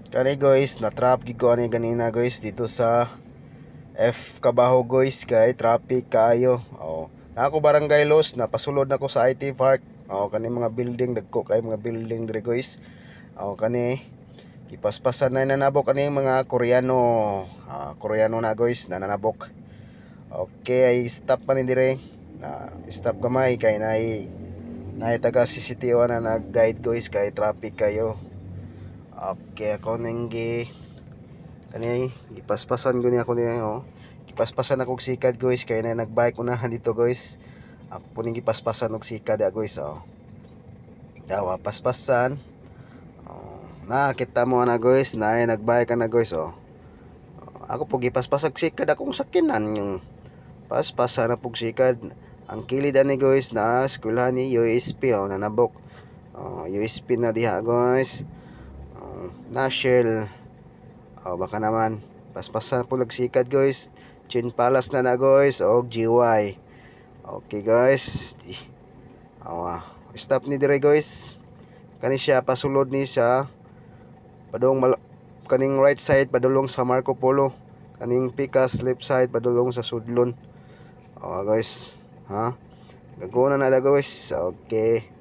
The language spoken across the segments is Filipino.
Kani guys, na-trap gid ko ani ganina guys dito sa F Kabaho guys, kay traffic kaayo. Oh, na ako barangay Los, napasulod nako sa IT Park. Oh, kani mga building dagko kay mga building dire guys. Oh, kani ipaspasan na nanabok kani mga Koreano. Koreano na guys, nananabok. Okay, ay stop pa ni dire. Na stop gamay kay nay taga CCTV na nag-guide guys kay traffic kayo. Okay, ako nang kani ipaspasan ko niya ako niya oh. Ipaspasan ako og sikad guys kay na nagbike unahan dito guys. Ako po ning ipaspasan og sikad guys oh. Dawa paspasan. Oh, nakita mo na guys na nagbike na guys oh. Ako po gipaspasan og sikad akong sakinan yung paspasan na pug sikad. Ang kilid ani guys na eskwelahan ni USP oh, nanabok. Oh, USP na diha guys. Na Shell. Baka naman paspasan po nagsikad guys. Chin Palace na guys og GY. Okay guys. Stop ni dire guys. Kani siya pasulod ni siya padung kaning right side padulong sa Marco Polo. Kaning Pikas left side padulong sa Sudlon. Guys, ha? Gaguna na guys. Okay.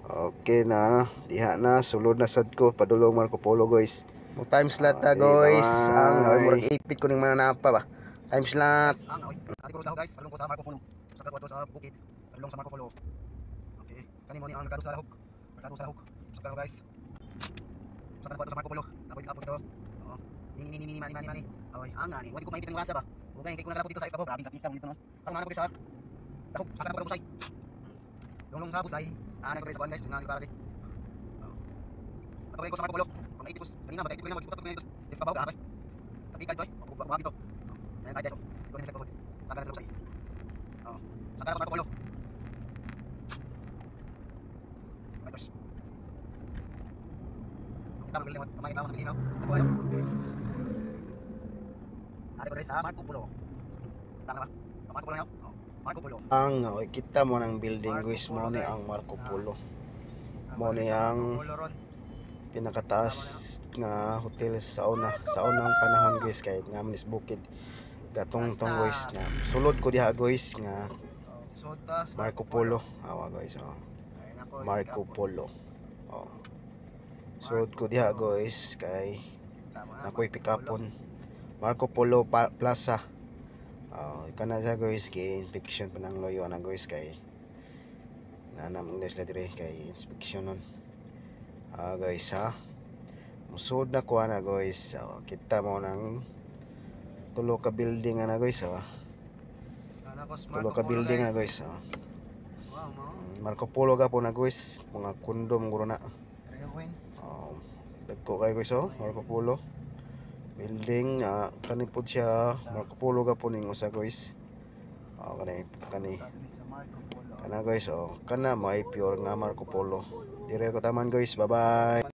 Okay na, diha na sulod na sad ko padulong Marco Polo guys. Mo time slot ta guys. Ang murag ipit ko ning mananapa ba. Time slot. Ati ko guys, padulong ko sa Marco Polo. Sa kadto sa bukid. Padulong sa Marco Polo. Okay. Kani mo ni ang merkado sa lahok. Merkado sa lahok. Sa kadto guys. Sa kadto sa Marco Polo. Ako dito dito. Oh. Mani. Oy, angani. Wadi ko maipit ng rasa ba. Ugay kay ko nagapot dito sa ikaw. Grabe kapita mo dito no. Parang ano ko sa lahok. Sa kadto busay. Dulong sa busay. Ano ko sa buwan guys, tungan ni pare. Patuloy ko sa Marco Polo. Pang 80 kanina ba 80 ko na magsiputat ko na ito. Di pa ba gahapon. Tapi kay toy, buwa dito. Ayan tayo guys. Ito ni sa pagod. Saka na sa. Oh. Saka sa Marco Polo. Ay guys. Kita magli mo, kamay lang magli no. Ako ayo. Ari ko sa Marco Polo. Kita na ba? Marco Polo na. Marco Polo. Ang kita mo ng building guys mo ni ang Marco Polo. Mo ni ang pinakataas nga hotel sa unang panahon guys kahit nga manis bukid gatong tong guys na sulod ko diha guys nga Marco Polo. Guys Marco Polo. Sulod ko diha guys kay ako'y pikapon Marco Polo Plaza. Kana siya guys kay inspection pa ng loyo na guys kay nanam English la dire kay inspection nun. Guys ha musud na kuha na guys. Kita mo ng tulo ka building na guys tulo ka building na guys. Marco Polo ka po na guys mga kondom guro na. Dagko kay guys Marco Polo building kani pud siya Marco Polo ka po ning usa guys. Kani kana guys kana may pure nga Marco Polo dire ko taman guys. Bye bye.